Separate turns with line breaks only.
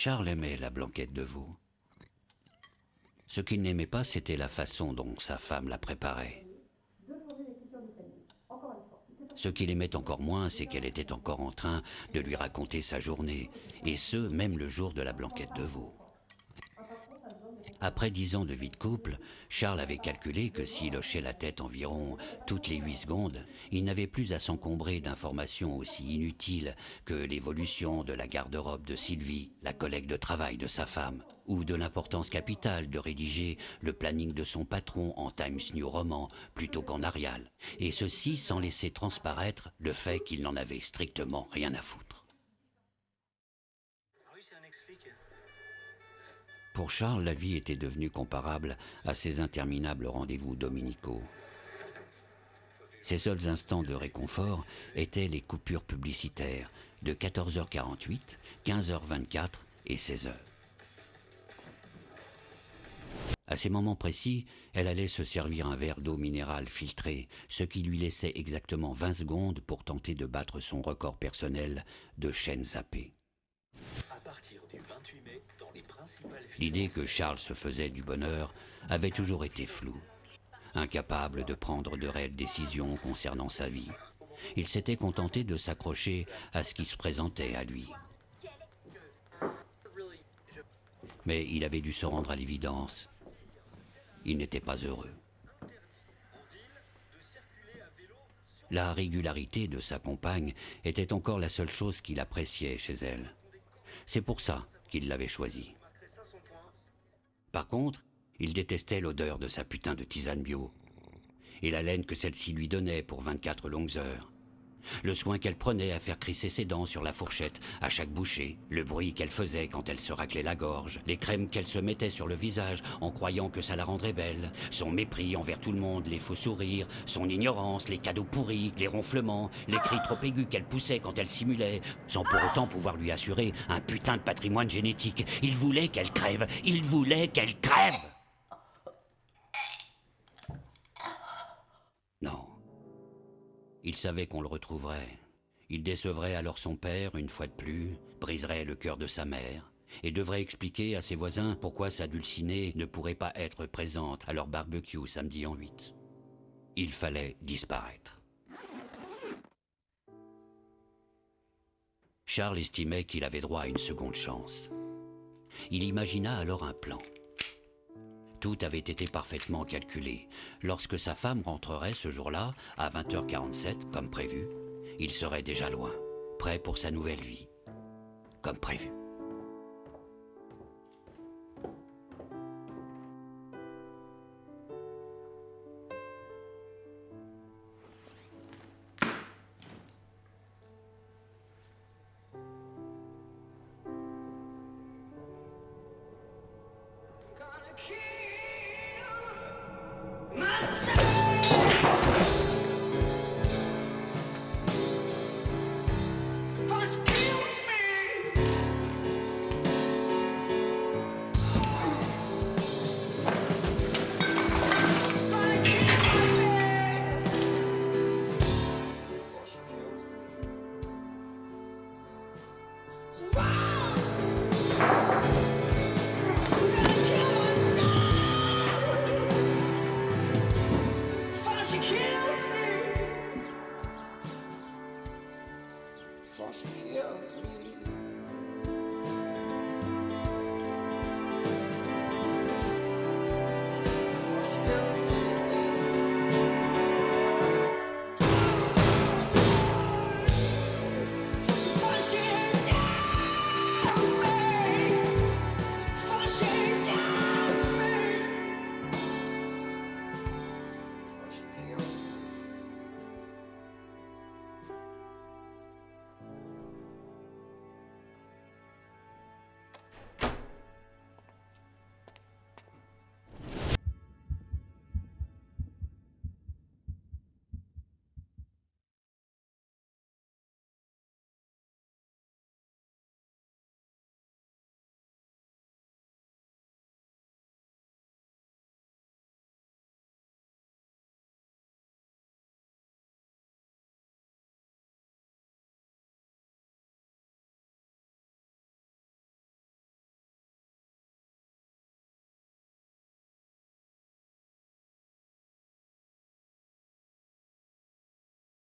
Charles aimait la blanquette de veau. Ce qu'il n'aimait pas, c'était la façon dont sa femme la préparait. Ce qu'il aimait encore moins, c'est qu'elle était encore en train de lui raconter sa journée, et ce, même le jour de la blanquette de veau. Après 10 ans de vie de couple, Charles avait calculé que s'il hochait la tête environ toutes les 8 secondes, il n'avait plus à s'encombrer d'informations aussi inutiles que l'évolution de la garde-robe de Sylvie, la collègue de travail de sa femme, ou de l'importance capitale de rédiger le planning de son patron en Times New Roman plutôt qu'en Arial, et ceci sans laisser transparaître le fait qu'il n'en avait strictement rien à foutre. Pour Charles, la vie était devenue comparable à ces interminables rendez-vous dominicaux. Ses seuls instants de réconfort étaient les coupures publicitaires de 14h48, 15h24 et 16h. À ces moments précis, elle allait se servir un verre d'eau minérale filtrée, ce qui lui laissait exactement 20 secondes pour tenter de battre son record personnel de chaînes zappées. L'idée que Charles se faisait du bonheur avait toujours été floue. Incapable de prendre de réelles décisions concernant sa vie, il s'était contenté de s'accrocher à ce qui se présentait à lui. Mais il avait dû se rendre à l'évidence. Il n'était pas heureux. La régularité de sa compagne était encore la seule chose qu'il appréciait chez elle. C'est pour ça qu'il l'avait choisie. Par contre, il détestait l'odeur de sa putain de tisane bio, et l'haleine que celle-ci lui donnait pour 24 longues heures. Le soin qu'elle prenait à faire crisser ses dents sur la fourchette à chaque bouchée, le bruit qu'elle faisait quand elle se raclait la gorge, les crèmes qu'elle se mettait sur le visage en croyant que ça la rendrait belle, son mépris envers tout le monde, les faux sourires, son ignorance, les cadeaux pourris, les ronflements, les cris trop aigus qu'elle poussait quand elle simulait, sans pour autant pouvoir lui assurer un putain de patrimoine génétique. Il voulait qu'elle crève, il voulait qu'elle crève. Non. Il savait qu'on le retrouverait. Il décevrait alors son père, une fois de plus, briserait le cœur de sa mère, et devrait expliquer à ses voisins pourquoi sa dulcinée ne pourrait pas être présente à leur barbecue samedi en 8. Il fallait disparaître. Charles estimait qu'il avait droit à une seconde chance. Il imagina alors un plan. Tout avait été parfaitement calculé. Lorsque sa femme rentrerait ce jour-là, à 20h47, comme prévu, il serait déjà loin, prêt pour sa nouvelle vie, comme prévu.
Before she kills me.